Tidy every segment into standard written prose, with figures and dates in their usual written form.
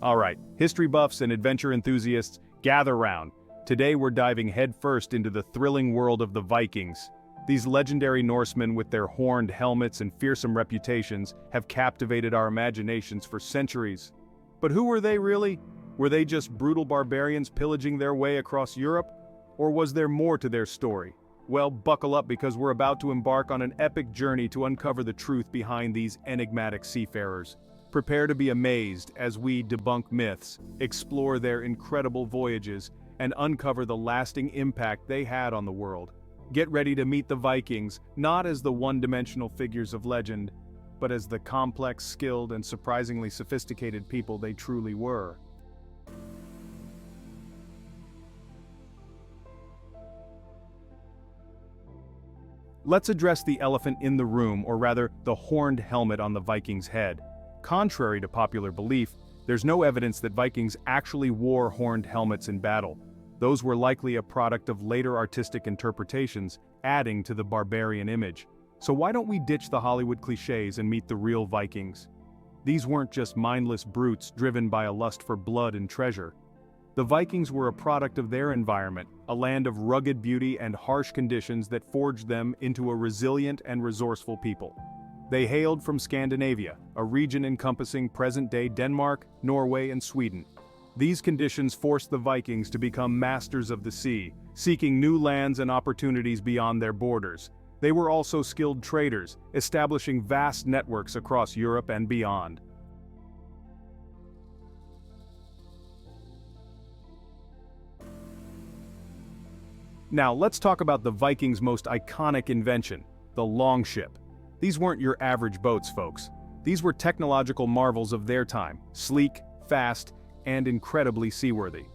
Alright, history buffs and adventure enthusiasts, gather round. Today we're diving headfirst into the thrilling world of the Vikings. These legendary Norsemen with their horned helmets and fearsome reputations have captivated our imaginations for centuries. But who were they really? Were they just brutal barbarians pillaging their way across Europe? Or was there more to their story? Well, buckle up because we're about to embark on an epic journey to uncover the truth behind these enigmatic seafarers. Prepare to be amazed as we debunk myths, explore their incredible voyages, and uncover the lasting impact they had on the world. Get ready to meet the Vikings, not as the one-dimensional figures of legend, but as the complex, skilled, and surprisingly sophisticated people they truly were. Let's address the elephant in the room, or rather, the horned helmet on the Vikings' head. Contrary to popular belief, there's no evidence that Vikings actually wore horned helmets in battle. Those were likely a product of later artistic interpretations, adding to the barbarian image. So why don't we ditch the Hollywood cliches and meet the real Vikings? These weren't just mindless brutes driven by a lust for blood and treasure. The Vikings were a product of their environment, a land of rugged beauty and harsh conditions that forged them into a resilient and resourceful people. They hailed from Scandinavia, a region encompassing present-day Denmark, Norway, and Sweden. These conditions forced the Vikings to become masters of the sea, seeking new lands and opportunities beyond their borders. They were also skilled traders, establishing vast networks across Europe and beyond. Now let's talk about the Vikings' most iconic invention, the longship. These weren't your average boats, folks. These were technological marvels of their time, sleek, fast, and incredibly seaworthy.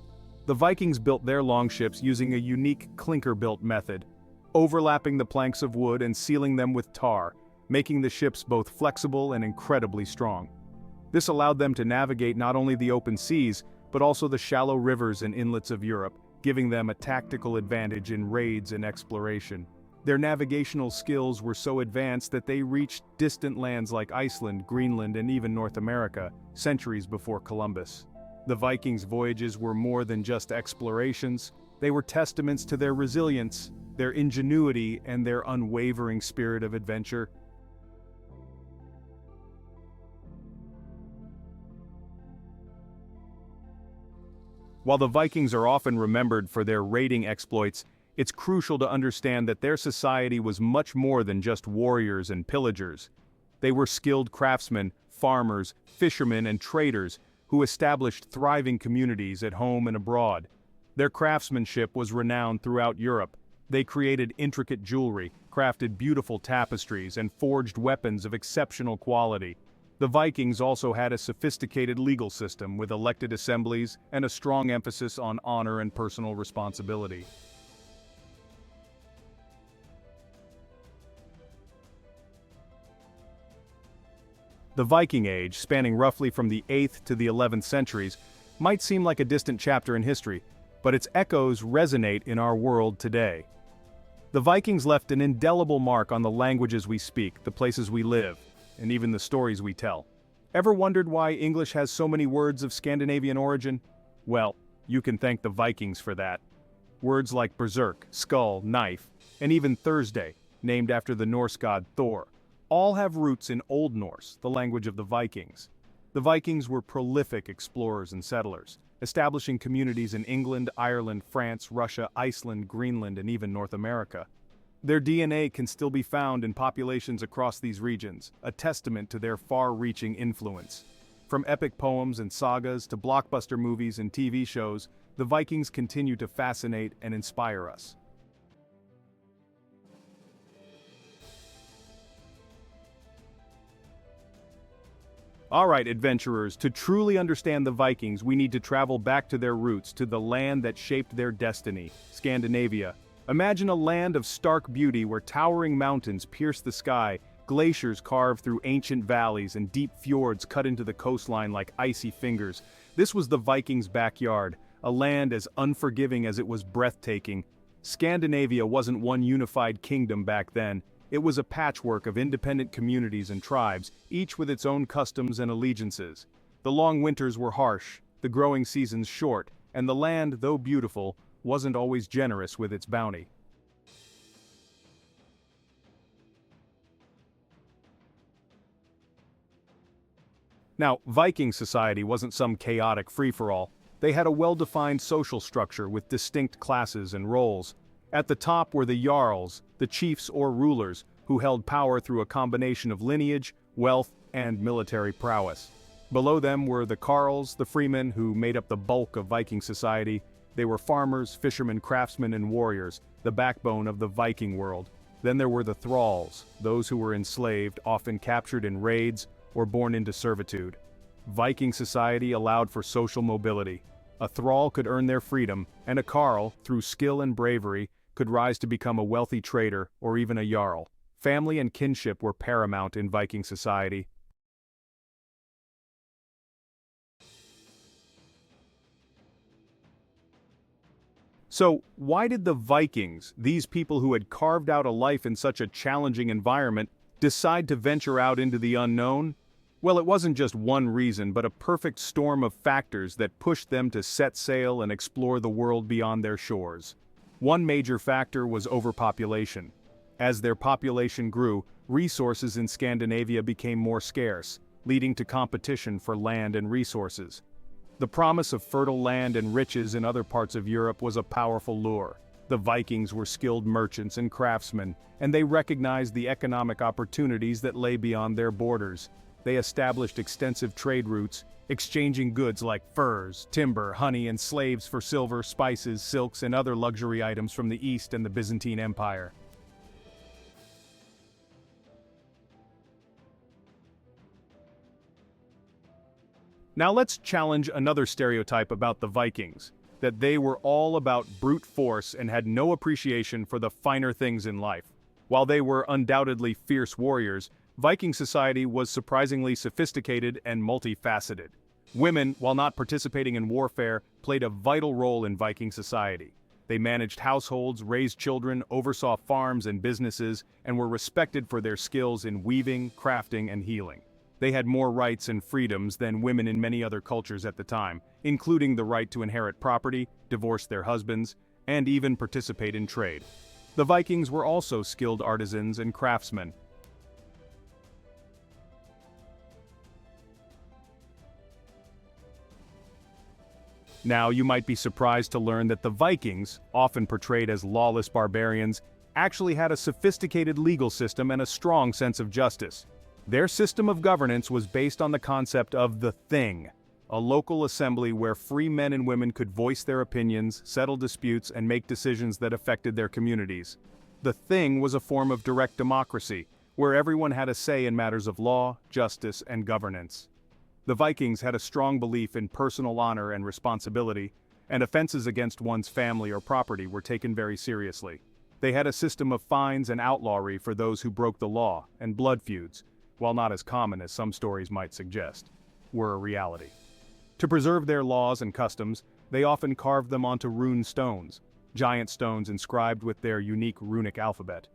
The Vikings built their longships using a unique clinker-built method, overlapping the planks of wood and sealing them with tar, making the ships both flexible and incredibly strong. This allowed them to navigate not only the open seas, but also the shallow rivers and inlets of Europe, giving them a tactical advantage in raids and exploration. Their navigational skills were so advanced that they reached distant lands like Iceland, Greenland, and even North America, centuries before Columbus. The Vikings' voyages were more than just explorations. They were testaments to their resilience, their ingenuity, and their unwavering spirit of adventure. While the Vikings are often remembered for their raiding exploits, it's crucial to understand that their society was much more than just warriors and pillagers. They were skilled craftsmen, farmers, fishermen, and traders who established thriving communities at home and abroad. Their craftsmanship was renowned throughout Europe. They created intricate jewelry, crafted beautiful tapestries, and forged weapons of exceptional quality. The Vikings also had a sophisticated legal system with elected assemblies and a strong emphasis on honor and personal responsibility. The Viking Age, spanning roughly from the 8th to the 11th centuries, might seem like a distant chapter in history, but its echoes resonate in our world today. The Vikings left an indelible mark on the languages we speak, the places we live, and even the stories we tell. Ever wondered why English has so many words of Scandinavian origin? Well, you can thank the Vikings for that. Words like berserk, skull, knife, and even Thursday, named after the Norse god Thor, all have roots in Old Norse, the language of the Vikings. The Vikings were prolific explorers and settlers, establishing communities in England, Ireland, France, Russia, Iceland, Greenland, and even North America. Their DNA can still be found in populations across these regions, a testament to their far-reaching influence. From epic poems and sagas to blockbuster movies and TV shows, the Vikings continue to fascinate and inspire us. Alright, adventurers, to truly understand the Vikings, we need to travel back to their roots, to the land that shaped their destiny, Scandinavia. Imagine a land of stark beauty where towering mountains pierce the sky, glaciers carve through ancient valleys, and deep fjords cut into the coastline like icy fingers. This was the Vikings' backyard, a land as unforgiving as it was breathtaking. Scandinavia wasn't one unified kingdom back then. It was a patchwork of independent communities and tribes, each with its own customs and allegiances. The long winters were harsh, the growing seasons short, and the land, though beautiful, wasn't always generous with its bounty. Now, Viking society wasn't some chaotic free-for-all. They had a well-defined social structure with distinct classes and roles. At the top were the jarls, the chiefs or rulers, who held power through a combination of lineage, wealth, and military prowess. Below them were the carls, the freemen, who made up the bulk of Viking society. They were farmers, fishermen, craftsmen, and warriors, the backbone of the Viking world. Then there were the thralls, those who were enslaved, often captured in raids or born into servitude. Viking society allowed for social mobility. A thrall could earn their freedom, and a carl, through skill and bravery, could rise to become a wealthy trader or even a jarl. Family and kinship were paramount in Viking society. So, why did the Vikings, these people who had carved out a life in such a challenging environment, decide to venture out into the unknown? Well, it wasn't just one reason, but a perfect storm of factors that pushed them to set sail and explore the world beyond their shores. One major factor was overpopulation. As their population grew, resources in Scandinavia became more scarce, leading to competition for land and resources. The promise of fertile land and riches in other parts of Europe was a powerful lure. The Vikings were skilled merchants and craftsmen, and they recognized the economic opportunities that lay beyond their borders. They established extensive trade routes, exchanging goods like furs, timber, honey, and slaves for silver, spices, silks, and other luxury items from the East and the Byzantine Empire. Now let's challenge another stereotype about the Vikings, that they were all about brute force and had no appreciation for the finer things in life. While they were undoubtedly fierce warriors, Viking society was surprisingly sophisticated and multifaceted. Women, while not participating in warfare, played a vital role in Viking society. They managed households, raised children, oversaw farms and businesses, and were respected for their skills in weaving, crafting, and healing. They had more rights and freedoms than women in many other cultures at the time, including the right to inherit property, divorce their husbands, and even participate in trade. The Vikings were also skilled artisans and craftsmen. Now, you might be surprised to learn that the Vikings, often portrayed as lawless barbarians, actually had a sophisticated legal system and a strong sense of justice. Their system of governance was based on the concept of the Thing, a local assembly where free men and women could voice their opinions, settle disputes, and make decisions that affected their communities. The Thing was a form of direct democracy, where everyone had a say in matters of law, justice, and governance. The Vikings had a strong belief in personal honor and responsibility, and offenses against one's family or property were taken very seriously. They had a system of fines and outlawry for those who broke the law, and blood feuds, while not as common as some stories might suggest, were a reality. To preserve their laws and customs, they often carved them onto rune stones, giant stones inscribed with their unique runic alphabet.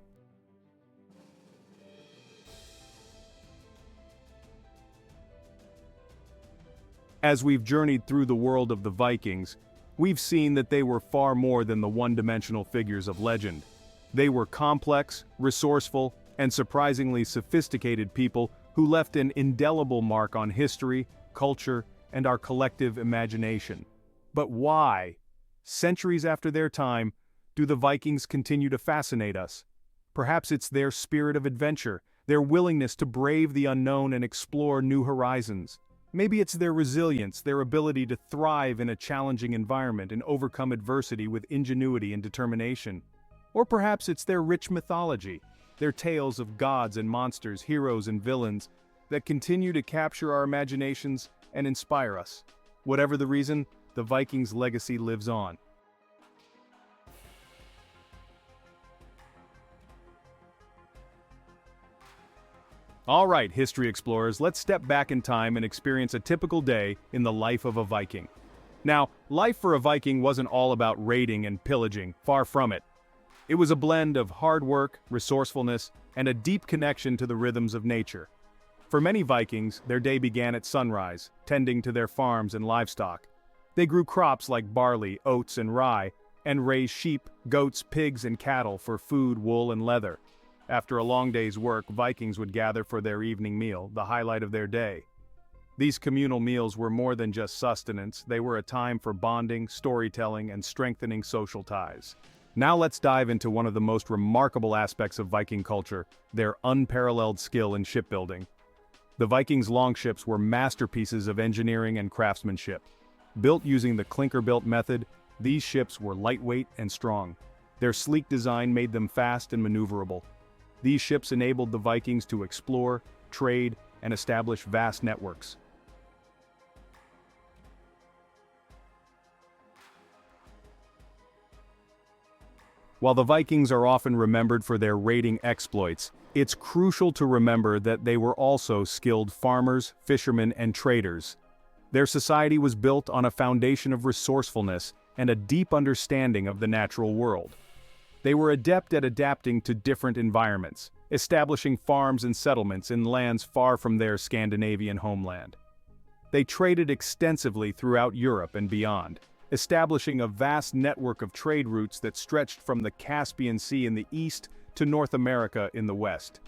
As we've journeyed through the world of the Vikings, we've seen that they were far more than the one-dimensional figures of legend. They were complex, resourceful, and surprisingly sophisticated people who left an indelible mark on history, culture, and our collective imagination. But why? Centuries after their time, do the Vikings continue to fascinate us? Perhaps it's their spirit of adventure, their willingness to brave the unknown and explore new horizons. Maybe it's their resilience, their ability to thrive in a challenging environment and overcome adversity with ingenuity and determination. Or perhaps it's their rich mythology, their tales of gods and monsters, heroes and villains, that continue to capture our imaginations and inspire us. Whatever the reason, the Vikings' legacy lives on. Alright, history explorers, let's step back in time and experience a typical day in the life of a Viking. Now, life for a Viking wasn't all about raiding and pillaging, far from it. It was a blend of hard work, resourcefulness, and a deep connection to the rhythms of nature. For many Vikings, their day began at sunrise, tending to their farms and livestock. They grew crops like barley, oats, and rye, and raised sheep, goats, pigs, and cattle for food, wool, and leather. After a long day's work, Vikings would gather for their evening meal, the highlight of their day. These communal meals were more than just sustenance, they were a time for bonding, storytelling, and strengthening social ties. Now let's dive into one of the most remarkable aspects of Viking culture, their unparalleled skill in shipbuilding. The Vikings' longships were masterpieces of engineering and craftsmanship. Built using the clinker-built method, these ships were lightweight and strong. Their sleek design made them fast and maneuverable. These ships enabled the Vikings to explore, trade, and establish vast networks. While the Vikings are often remembered for their raiding exploits, it's crucial to remember that they were also skilled farmers, fishermen, and traders. Their society was built on a foundation of resourcefulness and a deep understanding of the natural world. They were adept at adapting to different environments, establishing farms and settlements in lands far from their Scandinavian homeland. They traded extensively throughout Europe and beyond, establishing a vast network of trade routes that stretched from the Caspian Sea in the east to North America in the west.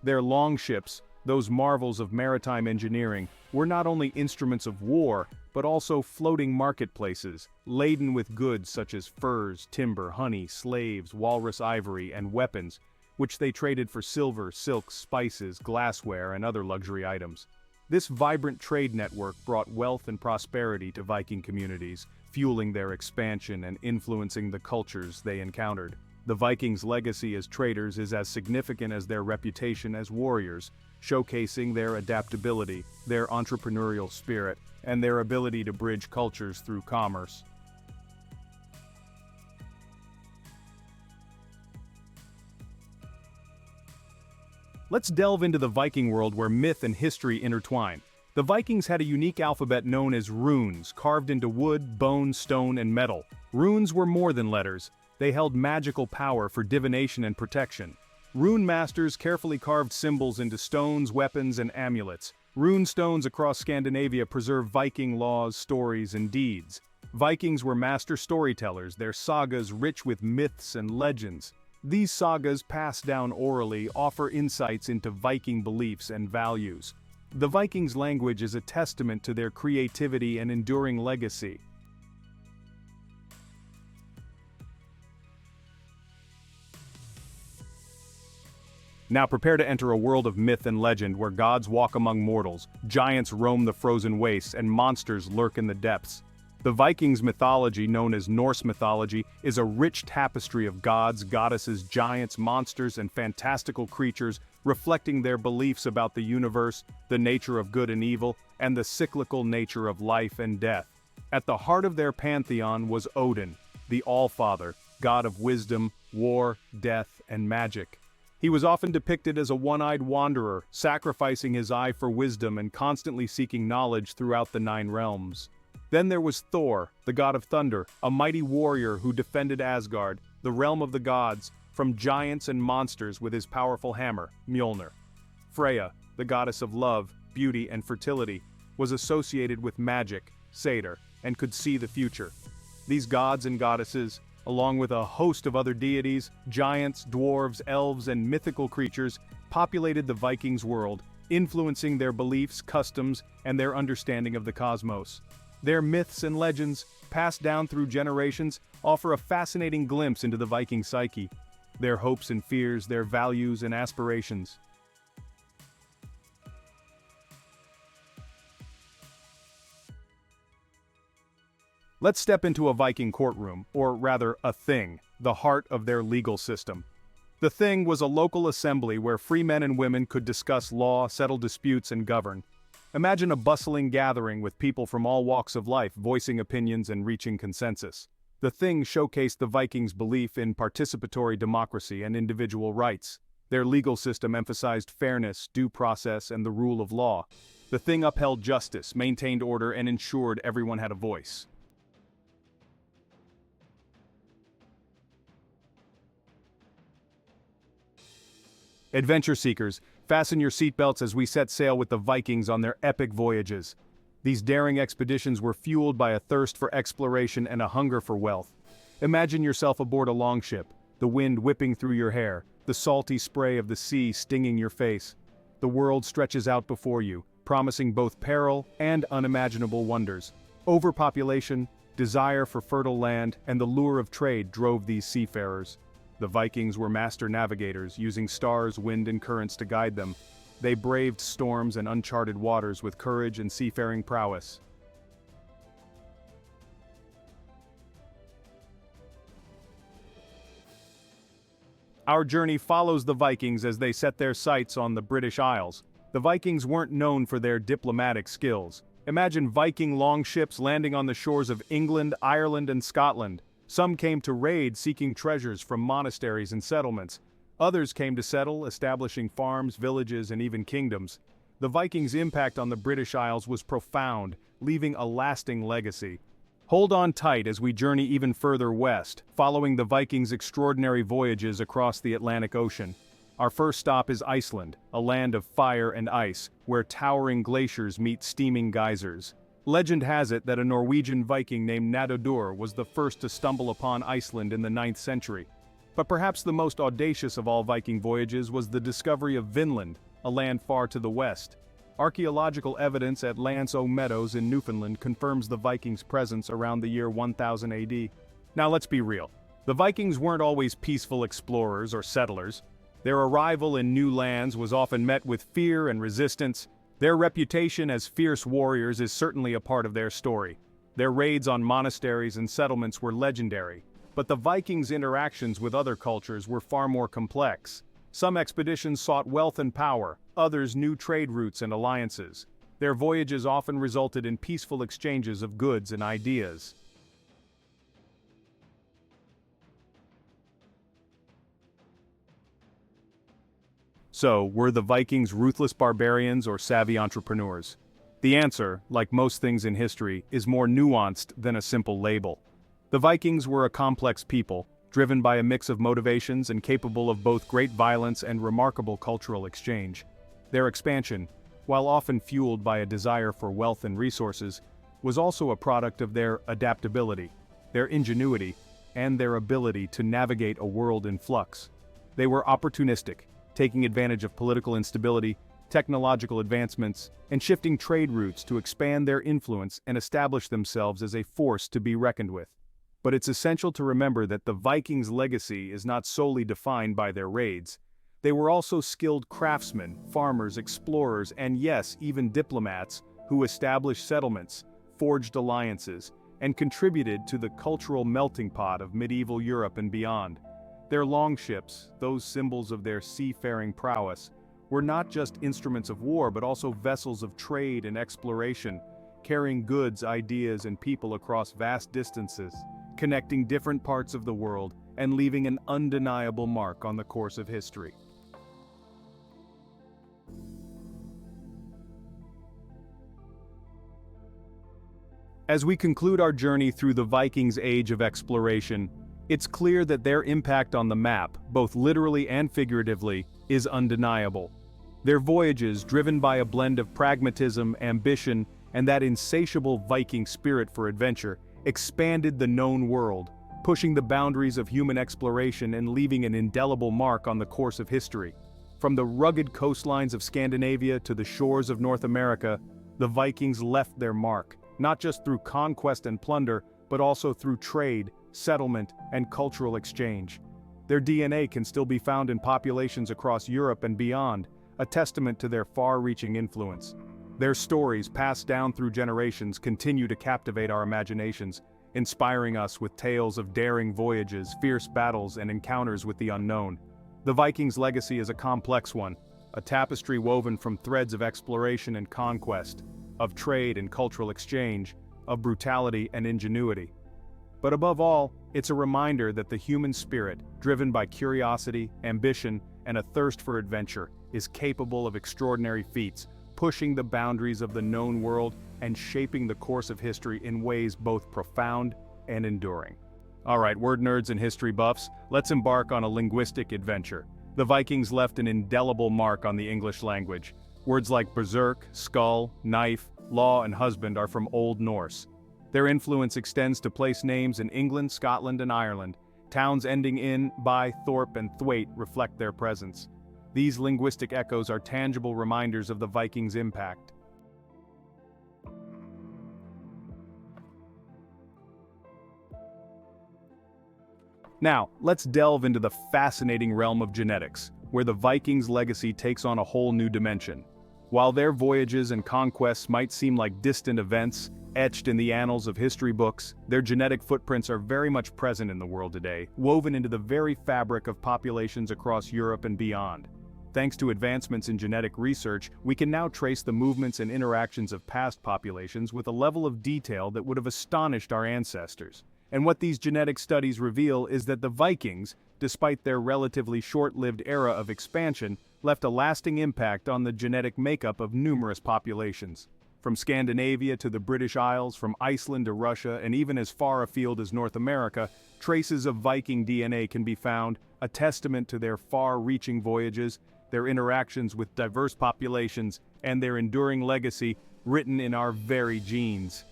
Their longships, those marvels of maritime engineering, were not only instruments of war, but also floating marketplaces, laden with goods such as furs, timber, honey, slaves, walrus ivory, and weapons, which they traded for silver, silks, spices, glassware, and other luxury items. This vibrant trade network brought wealth and prosperity to Viking communities, fueling their expansion and influencing the cultures they encountered. The Vikings' legacy as traders is as significant as their reputation as warriors, showcasing their adaptability, their entrepreneurial spirit, and their ability to bridge cultures through commerce. Let's delve into the Viking world where myth and history intertwine. The Vikings had a unique alphabet known as runes, carved into wood, bone, stone, and metal. Runes were more than letters. They held magical power for divination and protection. Rune masters carefully carved symbols into stones, weapons, and amulets. Rune stones across Scandinavia preserve Viking laws, stories, and deeds. Vikings were master storytellers, their sagas rich with myths and legends. These sagas, passed down orally, offer insights into Viking beliefs and values. The Vikings' language is a testament to their creativity and enduring legacy. Now prepare to enter a world of myth and legend where gods walk among mortals, giants roam the frozen wastes, and monsters lurk in the depths. The Vikings' mythology, known as Norse mythology, is a rich tapestry of gods, goddesses, giants, monsters, and fantastical creatures, reflecting their beliefs about the universe, the nature of good and evil, and the cyclical nature of life and death. At the heart of their pantheon was Odin, the All-Father, god of wisdom, war, death, and magic. He was often depicted as a one-eyed wanderer, sacrificing his eye for wisdom and constantly seeking knowledge throughout the 9 realms. Then there was Thor, the god of thunder, a mighty warrior who defended Asgard, the realm of the gods, from giants and monsters with his powerful hammer, Mjolnir. Freya, the goddess of love, beauty, and fertility, was associated with magic, satyr, and could see the future. These gods and goddesses, along with a host of other deities, giants, dwarves, elves, and mythical creatures, populated the Vikings' world, influencing their beliefs, customs, and their understanding of the cosmos. Their myths and legends, passed down through generations, offer a fascinating glimpse into the Viking psyche, their hopes and fears, their values and aspirations. Let's step into a Viking courtroom, or rather a thing, the heart of their legal system. The thing was a local assembly where free men and women could discuss law, settle disputes, and govern. Imagine a bustling gathering with people from all walks of life voicing opinions and reaching consensus. The thing showcased the Vikings' belief in participatory democracy and individual rights. Their legal system emphasized fairness, due process, and the rule of law. The thing upheld justice, maintained order, and ensured everyone had a voice. Adventure seekers, fasten your seatbelts as we set sail with the Vikings on their epic voyages. These daring expeditions were fueled by a thirst for exploration and a hunger for wealth. Imagine yourself aboard a longship, the wind whipping through your hair, the salty spray of the sea stinging your face. The world stretches out before you, promising both peril and unimaginable wonders. Overpopulation, desire for fertile land, and the lure of trade drove these seafarers. The Vikings were master navigators, using stars, wind, and currents to guide them. They braved storms and uncharted waters with courage and seafaring prowess. Our journey follows the Vikings as they set their sights on the British Isles. The Vikings weren't known for their diplomatic skills. Imagine Viking longships landing on the shores of England, Ireland, and Scotland. Some came to raid, seeking treasures from monasteries and settlements. Others came to settle, establishing farms, villages, and even kingdoms. The Vikings' impact on the British Isles was profound, leaving a lasting legacy. Hold on tight as we journey even further west, following the Vikings' extraordinary voyages across the Atlantic Ocean. Our first stop is Iceland, a land of fire and ice, where towering glaciers meet steaming geysers. Legend has it that a Norwegian Viking named Nadodur was the first to stumble upon Iceland in the 9th century. But perhaps the most audacious of all Viking voyages was the discovery of Vinland, a land far to the west. Archaeological evidence at Lance O Meadows in Newfoundland confirms the Vikings' presence around the year 1000 AD. Now let's be real. The Vikings weren't always peaceful explorers or settlers. Their arrival in new lands was often met with fear and resistance. Their reputation as fierce warriors is certainly a part of their story. Their raids on monasteries and settlements were legendary. But the Vikings' interactions with other cultures were far more complex. Some expeditions sought wealth and power, others new trade routes and alliances. Their voyages often resulted in peaceful exchanges of goods and ideas. So, were the Vikings ruthless barbarians or savvy entrepreneurs? The answer, like most things in history, is more nuanced than a simple label. The Vikings were a complex people, driven by a mix of motivations and capable of both great violence and remarkable cultural exchange. Their expansion, while often fueled by a desire for wealth and resources, was also a product of their adaptability, their ingenuity, and their ability to navigate a world in flux. They were opportunistic, taking advantage of political instability, technological advancements, and shifting trade routes to expand their influence and establish themselves as a force to be reckoned with. But it's essential to remember that the Vikings' legacy is not solely defined by their raids. They were also skilled craftsmen, farmers, explorers, and yes, even diplomats, who established settlements, forged alliances, and contributed to the cultural melting pot of medieval Europe and beyond. Their longships, those symbols of their seafaring prowess, were not just instruments of war but also vessels of trade and exploration, carrying goods, ideas, and people across vast distances, connecting different parts of the world and leaving an undeniable mark on the course of history. As we conclude our journey through the Vikings' age of exploration, it's clear that their impact on the map, both literally and figuratively, is undeniable. Their voyages, driven by a blend of pragmatism, ambition, and that insatiable Viking spirit for adventure, expanded the known world, pushing the boundaries of human exploration and leaving an indelible mark on the course of history. From the rugged coastlines of Scandinavia to the shores of North America, the Vikings left their mark, not just through conquest and plunder, but also through trade, settlement, and cultural exchange. Their DNA can still be found in populations across Europe and beyond, a testament to their far-reaching influence. Their stories, passed down through generations, continue to captivate our imaginations, inspiring us with tales of daring voyages, fierce battles, and encounters with the unknown. The Vikings' legacy is a complex one, a tapestry woven from threads of exploration and conquest, of trade and cultural exchange, of brutality and ingenuity. But above all, it's a reminder that the human spirit, driven by curiosity, ambition, and a thirst for adventure, is capable of extraordinary feats, pushing the boundaries of the known world and shaping the course of history in ways both profound and enduring. Alright, word nerds and history buffs, let's embark on a linguistic adventure. The Vikings left an indelible mark on the English language. Words like berserk, skull, knife, law, and husband are from Old Norse. Their influence extends to place names in England, Scotland, and Ireland. Towns ending in, by, Thorpe, and Thwaite reflect their presence. These linguistic echoes are tangible reminders of the Vikings' impact. Now, let's delve into the fascinating realm of genetics, where the Vikings' legacy takes on a whole new dimension. While their voyages and conquests might seem like distant events, etched in the annals of history books, their genetic footprints are very much present in the world today, woven into the very fabric of populations across Europe and beyond. Thanks to advancements in genetic research, we can now trace the movements and interactions of past populations with a level of detail that would have astonished our ancestors. And what these genetic studies reveal is that the Vikings, despite their relatively short-lived era of expansion, left a lasting impact on the genetic makeup of numerous populations. From Scandinavia to the British Isles, from Iceland to Russia, and even as far afield as North America, traces of Viking DNA can be found, a testament to their far-reaching voyages, their interactions with diverse populations, and their enduring legacy written in our very genes.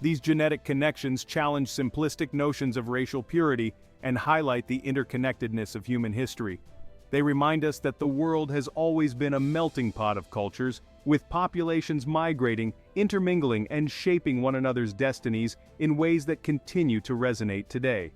These genetic connections challenge simplistic notions of racial purity and highlight the interconnectedness of human history. They remind us that the world has always been a melting pot of cultures, with populations migrating, intermingling, and shaping one another's destinies in ways that continue to resonate today.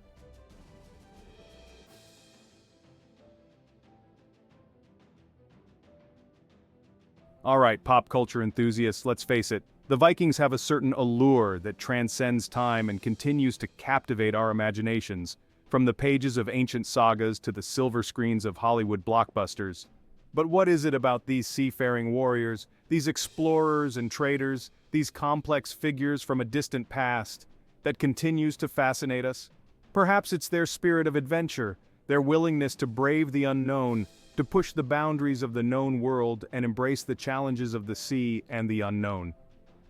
Alright, pop culture enthusiasts, let's face it, the Vikings have a certain allure that transcends time and continues to captivate our imaginations, from the pages of ancient sagas to the silver screens of Hollywood blockbusters. But what is it about these seafaring warriors, these explorers and traders, these complex figures from a distant past, that continues to fascinate us? Perhaps it's their spirit of adventure, their willingness to brave the unknown, to push the boundaries of the known world and embrace the challenges of the sea and the unknown.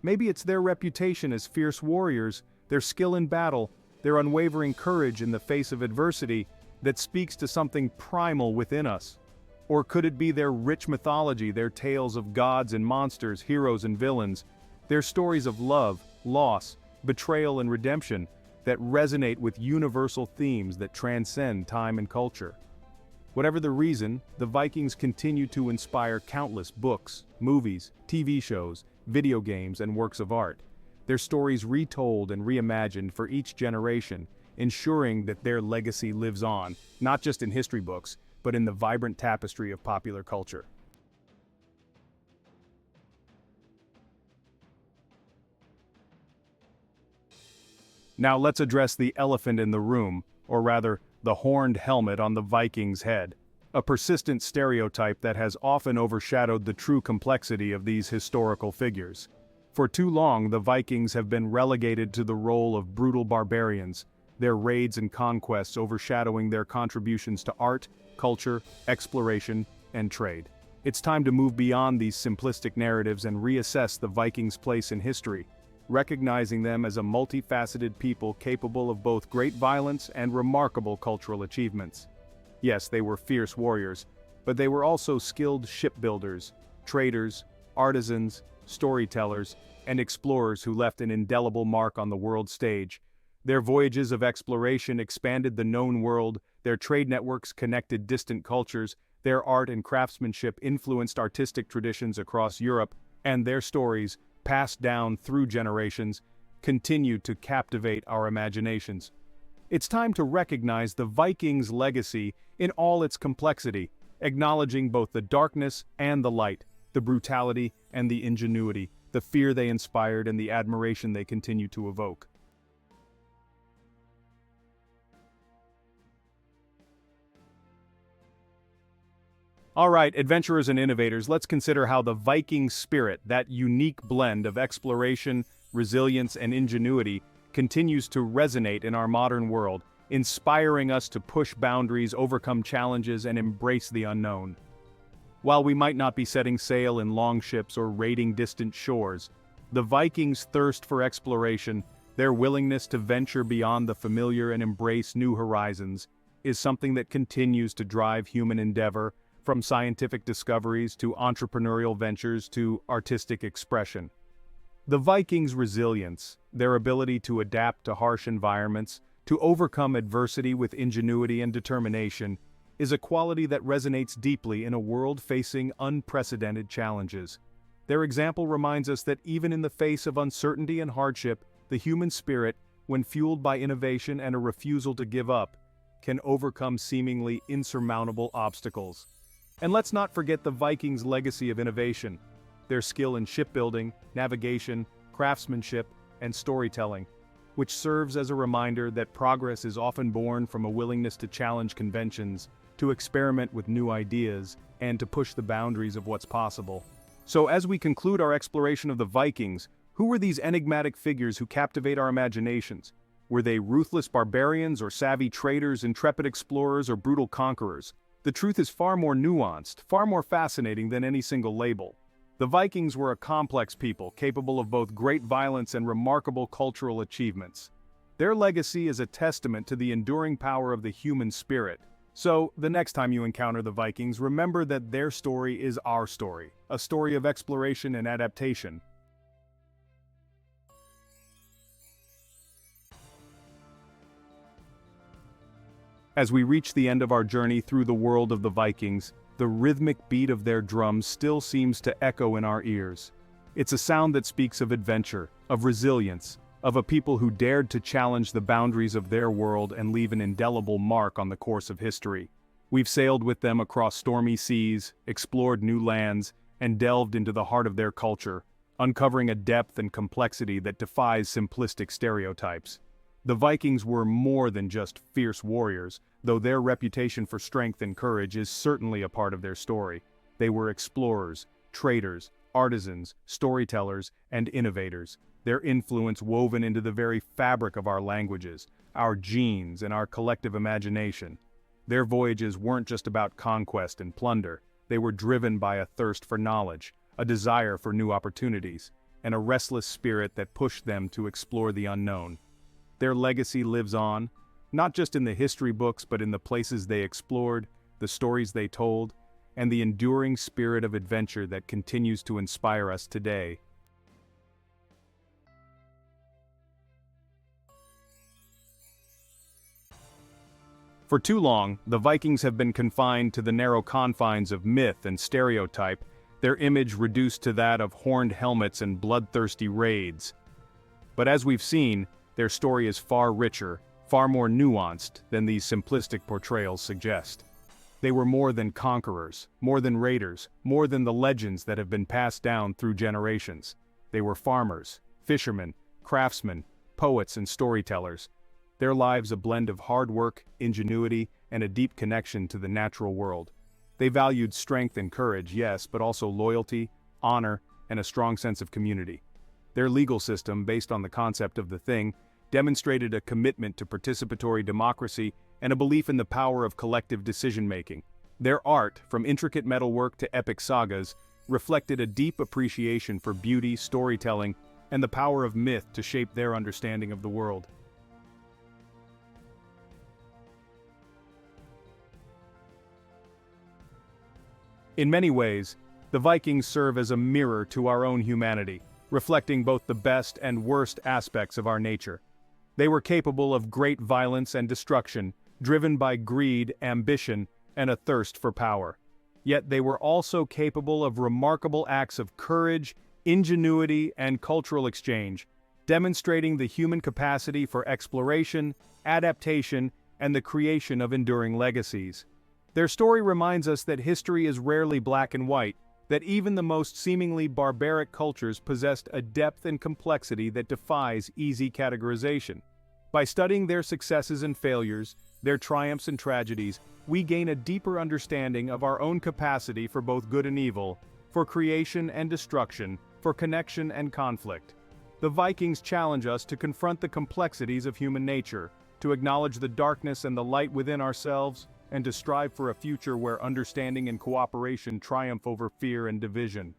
Maybe it's their reputation as fierce warriors, their skill in battle, their unwavering courage in the face of adversity that speaks to something primal within us. Or could it be their rich mythology, their tales of gods and monsters, heroes and villains, their stories of love, loss, betrayal and redemption that resonate with universal themes that transcend time and culture? Whatever the reason, the Vikings continue to inspire countless books, movies, TV shows, video games, and works of art. Their stories retold and reimagined for each generation, ensuring that their legacy lives on, not just in history books, but in the vibrant tapestry of popular culture. Now let's address the elephant in the room, or rather, the horned helmet on the Vikings' head. A persistent stereotype that has often overshadowed the true complexity of these historical figures. For too long, the Vikings have been relegated to the role of brutal barbarians, their raids and conquests overshadowing their contributions to art, culture, exploration, and trade. It's time to move beyond these simplistic narratives and reassess the Vikings' place in history, recognizing them as a multifaceted people capable of both great violence and remarkable cultural achievements. Yes, they were fierce warriors, but they were also skilled shipbuilders, traders, artisans, storytellers, and explorers who left an indelible mark on the world stage. Their voyages of exploration expanded the known world, their trade networks connected distant cultures, their art and craftsmanship influenced artistic traditions across Europe, and their stories, passed down through generations, continue to captivate our imaginations. It's time to recognize the Vikings' legacy in all its complexity, acknowledging both the darkness and the light, the brutality and the ingenuity, the fear they inspired and the admiration they continue to evoke. Alright, adventurers and innovators, let's consider how the Viking spirit, that unique blend of exploration, resilience, and ingenuity, continues to resonate in our modern world, inspiring us to push boundaries, overcome challenges, and embrace the unknown. While we might not be setting sail in longships or raiding distant shores, the Vikings' thirst for exploration, their willingness to venture beyond the familiar and embrace new horizons, is something that continues to drive human endeavor from scientific discoveries to entrepreneurial ventures to artistic expression. The Vikings' resilience, their ability to adapt to harsh environments, to overcome adversity with ingenuity and determination, is a quality that resonates deeply in a world facing unprecedented challenges. Their example reminds us that even in the face of uncertainty and hardship, the human spirit, when fueled by innovation and a refusal to give up, can overcome seemingly insurmountable obstacles. And let's not forget the Vikings' legacy of innovation. Their skill in shipbuilding, navigation, craftsmanship, and storytelling, which serves as a reminder that progress is often born from a willingness to challenge conventions, to experiment with new ideas, and to push the boundaries of what's possible. So as we conclude our exploration of the Vikings, who were these enigmatic figures who captivate our imaginations? Were they ruthless barbarians or savvy traders, intrepid explorers or brutal conquerors? The truth is far more nuanced, far more fascinating than any single label. The Vikings were a complex people, capable of both great violence and remarkable cultural achievements. Their legacy is a testament to the enduring power of the human spirit. So, the next time you encounter the Vikings, remember that their story is our story, a story of exploration and adaptation. As we reach the end of our journey through the world of the Vikings, the rhythmic beat of their drums still seems to echo in our ears. It's a sound that speaks of adventure, of resilience, of a people who dared to challenge the boundaries of their world and leave an indelible mark on the course of history. We've sailed with them across stormy seas, explored new lands, and delved into the heart of their culture, uncovering a depth and complexity that defies simplistic stereotypes. The Vikings were more than just fierce warriors, though their reputation for strength and courage is certainly a part of their story. They were explorers, traders, artisans, storytellers, and innovators, their influence woven into the very fabric of our languages, our genes, and our collective imagination. Their voyages weren't just about conquest and plunder, they were driven by a thirst for knowledge, a desire for new opportunities, and a restless spirit that pushed them to explore the unknown. Their legacy lives on, not just in the history books but in the places they explored, the stories they told, and the enduring spirit of adventure that continues to inspire us today. For too long, the Vikings have been confined to the narrow confines of myth and stereotype, their image reduced to that of horned helmets and bloodthirsty raids. But as we've seen, their story is far richer, far more nuanced than these simplistic portrayals suggest. They were more than conquerors, more than raiders, more than the legends that have been passed down through generations. They were farmers, fishermen, craftsmen, poets, and storytellers. Their lives a blend of hard work, ingenuity, and a deep connection to the natural world. They valued strength and courage, yes, but also loyalty, honor, and a strong sense of community. Their legal system, based on the concept of the thing, demonstrated a commitment to participatory democracy and a belief in the power of collective decision-making. Their art, from intricate metalwork to epic sagas, reflected a deep appreciation for beauty, storytelling, and the power of myth to shape their understanding of the world. In many ways, the Vikings serve as a mirror to our own humanity, reflecting both the best and worst aspects of our nature. They were capable of great violence and destruction, driven by greed, ambition, and a thirst for power. Yet they were also capable of remarkable acts of courage, ingenuity, and cultural exchange, demonstrating the human capacity for exploration, adaptation, and the creation of enduring legacies. Their story reminds us that history is rarely black and white, that even the most seemingly barbaric cultures possessed a depth and complexity that defies easy categorization. By studying their successes and failures, their triumphs and tragedies, we gain a deeper understanding of our own capacity for both good and evil, for creation and destruction, for connection and conflict. The Vikings challenge us to confront the complexities of human nature, to acknowledge the darkness and the light within ourselves, and to strive for a future where understanding and cooperation triumph over fear and division.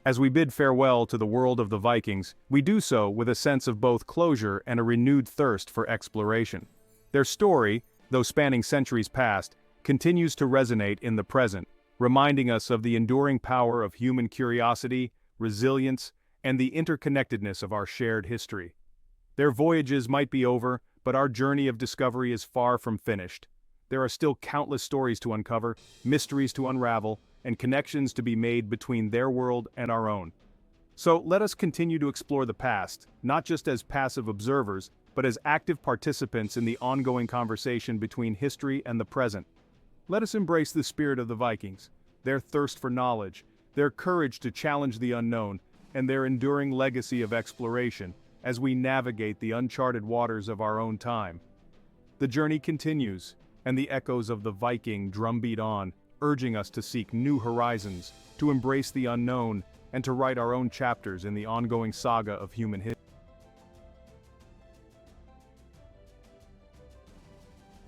As we bid farewell to the world of the Vikings, we do so with a sense of both closure and a renewed thirst for exploration. Their story, though spanning centuries past, continues to resonate in the present, reminding us of the enduring power of human curiosity, resilience, and the interconnectedness of our shared history. Their voyages might be over, but our journey of discovery is far from finished. There are still countless stories to uncover, mysteries to unravel, and connections to be made between their world and our own. So let us continue to explore the past, not just as passive observers, but as active participants in the ongoing conversation between history and the present. Let us embrace the spirit of the Vikings, their thirst for knowledge, their courage to challenge the unknown, and their enduring legacy of exploration, as we navigate the uncharted waters of our own time. The journey continues, and the echoes of the Viking drumbeat on, urging us to seek new horizons, to embrace the unknown, and to write our own chapters in the ongoing saga of human history.